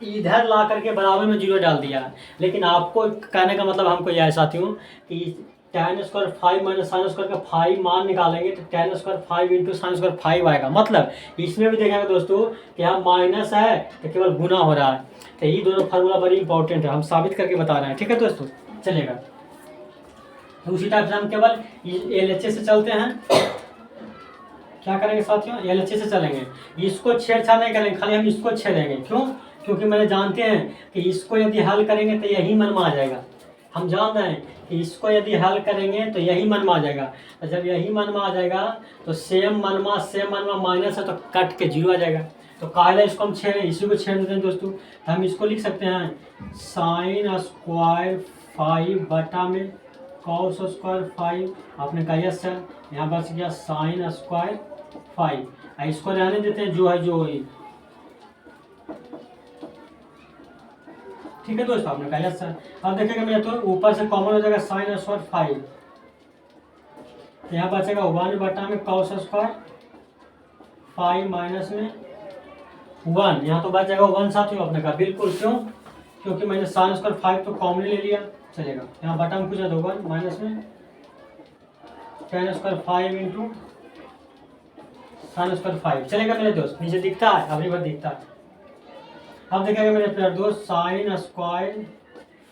इधर ला करके बराबर में जीरो डाल दिया। लेकिन आपको कहने का मतलब हमको यह है साथियों कि tan square 5 minus sine square का 5 मान निकालेंगे तो tan square 5 into sine square 5 आएगा। मतलब इसमें भी देखेंगे दोस्तों कि यहाँ माइनस है तो केवल गुना हो रहा है। तो ये दोनों फार्मूला बड़ी इंपॉर्टेंट है, हम साबित करके बता रहे हैं, ठीक है दोस्तों, चलेगा। तो उसी टाइप से हम केवल LHS से चलते हैं। क्या करेंगे साथियों, LHS से चलेंगे, इसको छेड़छाड़ नहीं करेंगे, खाली हम इसको छेड़ेंगे। क्यों, क्योंकि मैंने जानते हैं कि इसको यदि हल करेंगे तो यही मन में आ जाएगा। हम जान रहे हैं कि इसको यदि हल करेंगे तो यही मन में आ जाएगा। तो जब यही मन में आ जाएगा तो सेम मन में माइनस है तो कट के जीरो आ जाएगा। तो कायदा इसको हम छेड़े, इसी को छेड़ देते हैं दोस्तों। तो हम इसको लिख सकते हैं साइन स्क्वायर 5 बटा में कॉस स्क्वायर 5, आपने कहा यस सर, यहाँ बच गया साइन स्क्वायर 5। इसको रहने देते हैं जो है जो है, ठीक है दोस्तों, आपने कहा यस सर। अब देखेंगे मेरे तो ऊपर से कॉमन हो जाएगा साइन स्क्वायर 5, यहाँ बचेगा 1 बटा में कॉस स्क्वायर 5 माइनस में 1, यहाँ तो बच जाएगा 1 साथियों, आपने कहा बिल्कुल। क्यों, क्योंकि मैंने साइन स्क्वायर 5 तो कॉमन ले लिया, चलेगा। यहाँ बटा में कुछ है तो 1 माइनस में tan square 5 into sine square 5, चलेगा मेरे दोस्त। नीचे दिखता है, अगली बार दिखता है। अब देखेंगे मेरे प्यारे दोस्त साइन स्क्वायर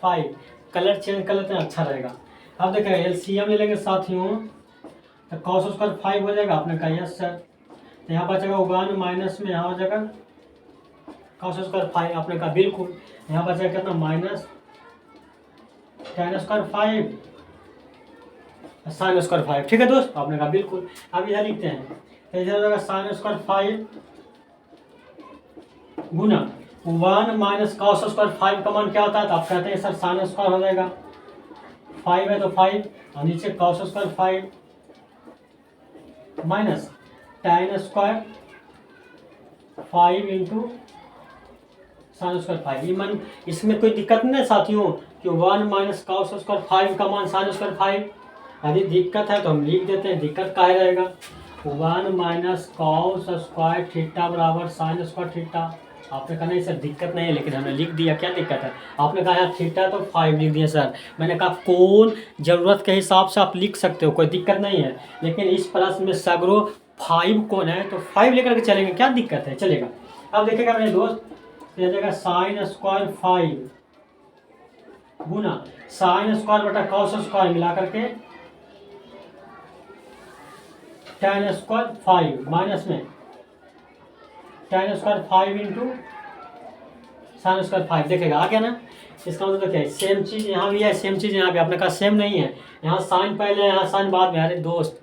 5, कलर चेंज कर लेते हैं, अच्छा रहेगा। अब देखेंगे LCM ले लेंगे साथियों, तो कॉस स्क्वायर 5 हो जाएगा, आपने कहा यस सर। तो यहाँ बचेगा 1 माइनस में यहाँ हो जाएगा कॉस स्क्वायर 5, आपने कहा बिल्कुल। यहाँ बचेगा कितना, minus tan square 5 sine square 5, ठीक है दोस्त, आपने कहा बिल्कुल। अब इधर लिखते हैं, तो इधर हो जाएगा साइन स्क्वायर 5 गुना 1 माइनस कॉस स्क्वायर 5 का मान क्या होता है, तो आप कहते हैं सर साइन स्क्वायर हो जाएगा, 5 है तो 5 और नीचे cos square 5 minus tan square 5 into sine square 5। ये मान, इसमें कोई दिक्कत नहीं है साथियों कि 1 माइनस कॉस स्क्वायर 5 का मान साइन स्क्वायर 5 यदि दिक्कत है तो हम लिख देते हैं, दिक्कत क्या रहेगा 1 माइनस कॉस स्क्वायर थीटा बराबर साइन स्क्वायर थीटा। आपने कहा नहीं सर दिक्कत नहीं है, लेकिन हमने लिख दिया, क्या दिक्कत है? आपने कहा यार थीटा तो 5 लिख दिया सर। मैंने कहा कौन ज़रूरत के हिसाब से आप लिख सकते हो, कोई दिक्कत नहीं है, लेकिन इस प्रश्न में सगरो 5 कौन है तो 5 लेकर के चलेंगे, क्या दिक्कत है, चलेगा। अब देखिएगा मेरे दोस्त, यह जाएगा साइन स्क्वायर 5 गुना साइन स्क्वायर बटा कॉस स्क्वायर मिला करके tan स्क्वायर 5 माइनस में tan square 5 into sine square 5। देखेगा आ गया ना। इसका मतलब क्या है, सेम चीज़ यहाँ भी है, सेम चीज़ यहाँ भी। आपने कहा सेम नहीं है, यहाँ साइन पहले है, यहाँ साइन बाद में। अरे दोस्त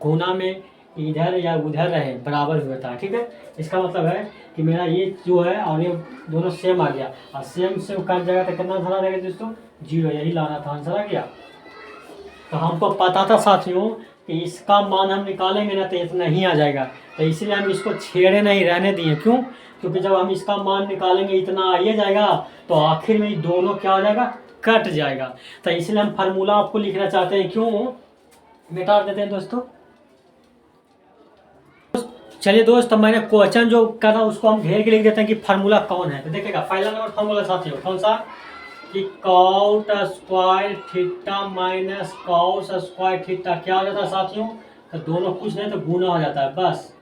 गुना में इधर या उधर रहे बराबर भी होता है, ठीक है। इसका मतलब है कि मेरा ये जो है और ये दोनों सेम आ गया, और सेम से कट जाएगा तो कितना आंसर आ जाएगा दोस्तों 0। यही लाना था, आंसर आ गया। तो हमको पता था साथियों कि इसका मान हम निकालेंगे ना तो इतना ही आ जाएगा, तो इसलिए हम इसको छेड़े नहीं, रहने दिए। क्यों? क्योंकि जब हम इसका मान निकालेंगे इतना आ ही जाएगा तो आखिर में दोनों क्या हो जाएगा, कट जाएगा। तो इसलिए हम फार्मूला आपको लिखना चाहते हैं। क्यों? मिटा देते हैं दोस्तों। चलिए दोस्त, तो मैंने क्वेश्चन जो करा उसको हम घेर के लिख देते हैं कि फार्मूला कौन है। तो देखिएगा पहला नंबर फार्मूला साथियों कौन सा, कि cot square theta minus cos square theta क्या हो जाता है साथियों, तो दोनों कुछ नहीं तो गुना हो जाता है, बस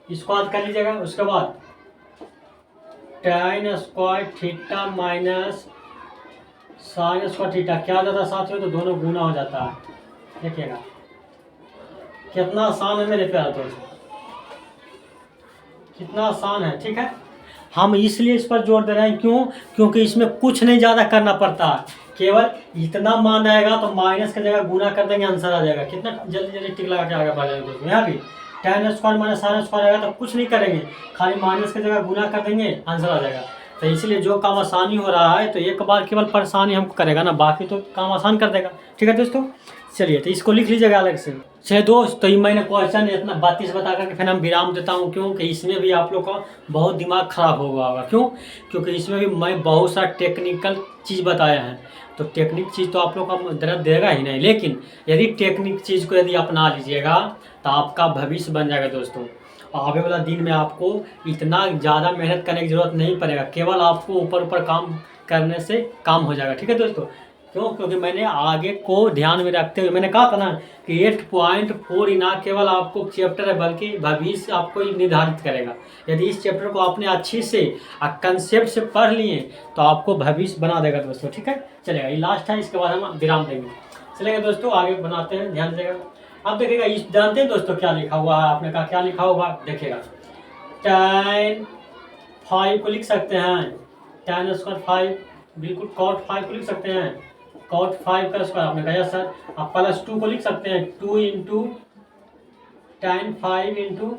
इसको याद कर लीजिएगा। उसके बाद tan square theta minus sine square theta क्या हो जाता है साथियों, तो दोनों गुना हो जाता है। देखिएगा कितना आसान है मेरे प्यारे दोस्त, कितना आसान है, ठीक है। हम इसलिए इस पर जोर दे रहे हैं, क्यों? क्योंकि इसमें कुछ नहीं ज़्यादा करना पड़ता, केवल इतना मान आएगा तो माइनस की जगह गुना कर देंगे, आंसर आ जाएगा। कितना जल्दी जल्दी टिक लगा के आगे बढ़ जाएंगे दोस्तों। यहाँ भी tan square minus sine square आएगा तो कुछ नहीं करेंगे, खाली माइनस की जगह गुना कर देंगे, आंसर आ जाएगा। तो इसलिए जो काम आसानी हो रहा है तो एक बार केवल परेशानी हमको करेगा ना, बाकी तो काम आसान कर देगा, ठीक है दोस्तों। चलिए तो इसको लिख लीजिएगा अलग से। चलिए दोस्त, तो ये मैंने क्वेश्चन इतना 32 बता करके फिर हम विराम देता हूँ, क्योंकि इसमें भी आप लोग का बहुत दिमाग खराब होगा। क्यों? क्योंकि इसमें भी मैं बहुत सारा टेक्निकल चीज़ बताया है, तो टेक्निक चीज़ तो आप लोग का दर्द देगा ही नहीं, लेकिन यदि टेक्निक चीज़ को यदि अपना लीजिएगा तो आपका भविष्य बन जाएगा दोस्तों। आगे वाला दिन में आपको इतना ज़्यादा मेहनत करने की ज़रूरत नहीं पड़ेगा, केवल आपको ऊपर ऊपर काम करने से काम हो जाएगा, ठीक है दोस्तों। क्यों? क्योंकि मैंने आगे को ध्यान में रखते हुए मैंने कहा था ना कि 8.4 ही ना केवल आपको चैप्टर है, बल्कि भविष्य आपको निर्धारित करेगा। यदि इस चैप्टर को आपने अच्छी से कंसेप्ट से पढ़ लिए तो आपको भविष्य बना देगा दोस्तों, ठीक है। चलेगा, ये लास्ट है, इसके बाद हम विराम देंगे। चलेगा दोस्तों, आगे बनाते हैं, ध्यान देगा। अब देखिएगा, इस जानते हैं दोस्तों क्या लिखा हुआ है? आपने कहा क्या लिखा होगा, देखिएगा tan 5 को लिख सकते हैं tan स्क्वायर 5, बिल्कुल cot 5 को लिख सकते हैं cot 5 का स्क्वायर। आपने कहा सर। आप +2 को लिख सकते हैं 2 इंटू tan 5 इंटू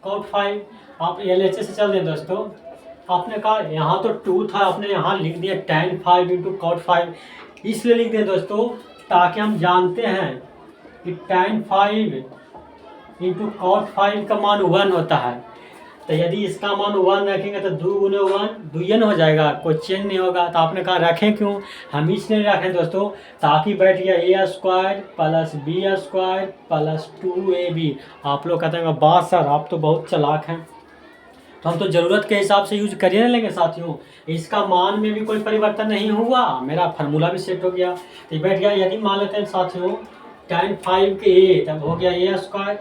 cot 5। आप LHS से चल दें दोस्तों। आपने कहा यहाँ तो 2 था, आपने यहाँ लिख दिया tan 5 इंटू cot 5, इसलिए लिख दें दोस्तों ताकि हम जानते हैं कि tan 5 इंटू cot 5 का मान 1 होता है। तो यदि इसका मान 1 रखेंगे तो 2 गुने 1 2n हो जाएगा, कोई चेंज नहीं होगा। तो आपने कहा रखें क्यों? हम इसलिए रखें दोस्तों ताकि बैठ गया a square plus b square plus 2ab। आप लोग कहते हैं बात सर आप तो बहुत चालाक हैं, तो हम तो ज़रूरत के हिसाब से यूज करिए ना। लेंगे साथियों, इसका मान में भी कोई परिवर्तन नहीं हुआ, मेरा फार्मूला भी सेट हो गया, तो बैठ गया। यदि मान लेते हैं साथियों tan 5 के a, तब हो गया a स्क्वायर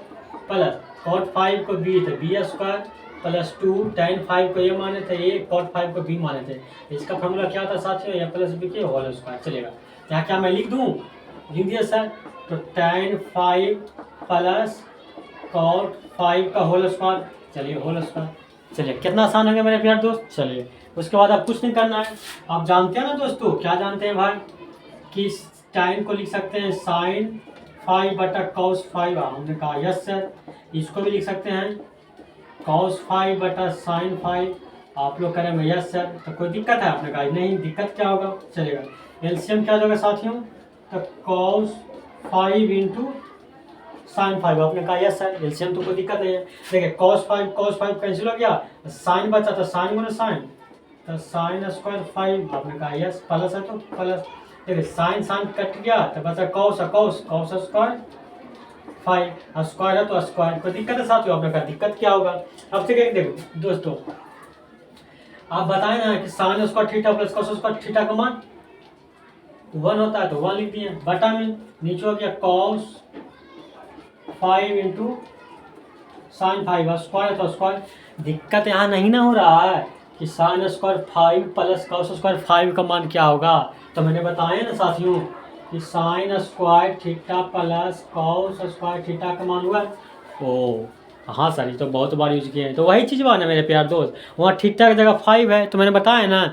प्लस cot 5 को b, तो b स्क्वायर प्लस 2 tan 5 को a माने थे a, cot 5 को b माने थे। इसका फार्मूला क्या था साथियों, a प्लस b के होल स्क्वायर। चलेगा, यहाँ क्या मैं लिख दूँ? लिख दिया सर। तो tan 5 प्लस cot 5 का होल स्क्वायर, चलिए होल स्क्वायर। चलिए कितना आसान हो गया मेरे प्यारे दोस्त। चलिए उसके बाद आप कुछ नहीं करना है, आप जानते हैं ना दोस्तों, क्या जानते हैं भाई, कि tan को लिख सकते हैं sin 5 बटा cos 5। हमने कहा यस सर। इसको भी लिख सकते हैं cos 5 बटा sin 5। आप लोग करेंगे यस सर। तो कोई दिक्कत है? आपने कहा नहीं, दिक्कत क्या होगा, चलेगा। एलसीएम क्या होगा साथियों, तो cos 5 इंटू sin 5। आपने कहा यस सर, एलसीएम तो कोई दिक्कत नहीं है। देखिए cos 5 कैंसिल हो गया, साइन बचा तो साइन गुना साइन, तो साइन स्क्वायर 5। आपने कहा यस, प्लस है तो प्लस। देखिए साइन साइन कट गया तो बचा cos cos cos square 5 square है तो स्क्वायर। कोई दिक्कत है साथियों? आपने कहा दिक्कत क्या होगा? अब से देखो दोस्तों, आप बताएं ना कि sine square theta plus cos square theta का मान 1 होता है तो 1 लिख दिए, बटा में नीचे हो गया कॉस 5 इंटू साइन 5 स्क्वायर तो स्क्वायर। दिक्कत यहाँ नहीं ना हो रहा है कि sine square 5 plus cos square 5 का मान क्या होगा? तो मैंने बताया ना साथियों कि sine square theta plus cos square theta का मान हुआ। ओ हाँ सर, ये तो बहुत बार यूज किए हैं। तो वही चीज़ बात है मेरे प्यार दोस्त, वहाँ थीटा की जगह 5 है। तो मैंने बताया ना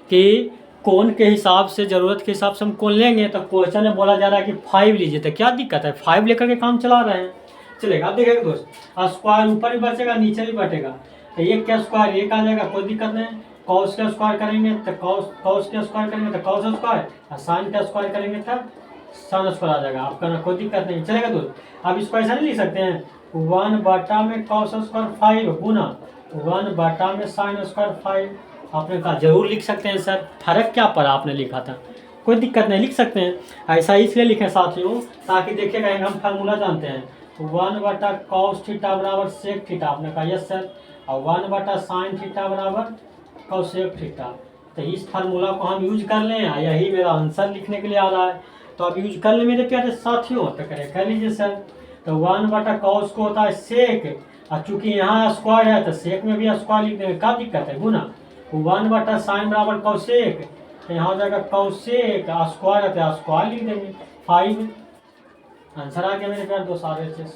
कि कोण के हिसाब से, ज़रूरत के हिसाब से हम कोण लेंगे। तो क्वेश्चन में बोला जा रहा है कि 5 लीजिए, तो क्या दिक्कत है? 5 लेकर के काम चला रहे हैं, चलेगा। आप देखिएगा दोस्त, स्क्वायर ऊपर भी बचेगा नीचे भी बटेगा, तो ये क्या स्क्वायर एक आ जाएगा, कोई दिक्कत नहीं। कॉस का स्क्वायर करेंगे तो कॉस का स्क्वायर करेंगे तो कॉस स्क्वायर, और साइन का स्क्वायर करेंगे तब साइन स्क्वायर आ जाएगा आपका ना, कोई दिक्कत नहीं, चलेगा दोस्त। आप इसको ऐसा नहीं लिख सकते हैं 1 बटा में कॉस स्क्वायर 5 गुना 1 बटा में साइन स्क्वायर 5। आपने कहा जरूर लिख सकते हैं सर, फर्क क्या पड़ा आपने लिखा था, कोई दिक्कत नहीं, लिख सकते हैं। ऐसा इसलिए लिखें साथियों ताकि देखिएगा हम फार्मूला जानते हैं, 1 बटा कॉस थीटा बराबर सेक थीटा। आपने कहा यस सर, और 1 बटा साइन थीटा बराबर कॉसेक थीटा। तो इस फार्मूला को हम यूज कर लें, यही मेरा आंसर लिखने के लिए आ रहा है। तो अब यूज कर ले मेरे प्यारे साथियों, तो कर लीजिए सर। तो 1 बटा कॉस को होता है सेक, और चूंकि यहाँ स्क्वायर है तो सेक में भी स्क्वायर लिख देंगे, क्या दिक्कत है? गुना 1 बटा साइन बराबर कॉसेक, तो यहाँ हो जाएगा कॉसेक, स्क्वायर है तो स्क्वायर लिख देंगे 5। आंसर आ गया मेरे प्यार दोस्त। RHS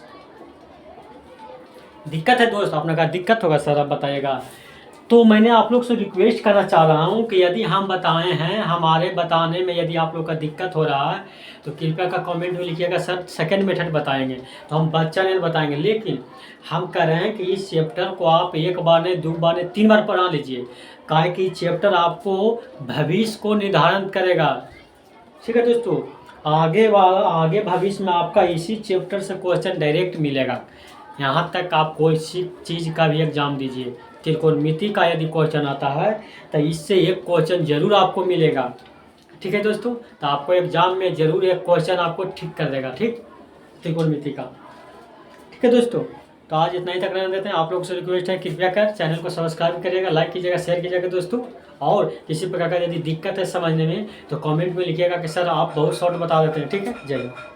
दिक्कत है दोस्त? आपने कहा दिक्कत होगा सर, अब बताइएगा। तो मैंने आप लोग से रिक्वेस्ट करना चाह रहा हूँ कि यदि हम बताए हैं, हमारे बताने में यदि आप लोग का दिक्कत हो रहा है तो कृपया का कमेंट में लिखिएगा सर सेकंड मेथड बताएंगे, तो हम बच्चा नहीं बताएंगे। लेकिन हम कह रहे हैं कि इस चैप्टर को आप 1 बार नहीं 2 बार नहीं 3 बार पढ़ा लीजिए, काहे कि चैप्टर आपको भविष्य को निर्धारण करेगा। ठीक है दोस्तों, आगे भविष्य में आपका इसी चैप्टर से क्वेश्चन डायरेक्ट मिलेगा। यहाँ तक आप कोई सी चीज़ का भी एग्जाम दीजिए, त्रिकोणमिति का यदि क्वेश्चन आता है तो इससे एक क्वेश्चन जरूर आपको मिलेगा। ठीक है दोस्तों, तो आपको एग्जाम में जरूर एक क्वेश्चन आपको ठीक कर देगा, ठीक, त्रिकोणमिति का। ठीक है दोस्तों, तो आज इतना ही तक रहने देते हैं। आप लोगों से रिक्वेस्ट है कृपया कर चैनल को सब्सक्राइब करिएगा, लाइक कीजिएगा, शेयर कीजिएगा दोस्तों। और किसी प्रकार का यदि दिक्कत है समझने में तो कमेंट में लिखिएगा कि सर आप बहुत शॉर्ट बता देते हैं। ठीक है, जय हिंद।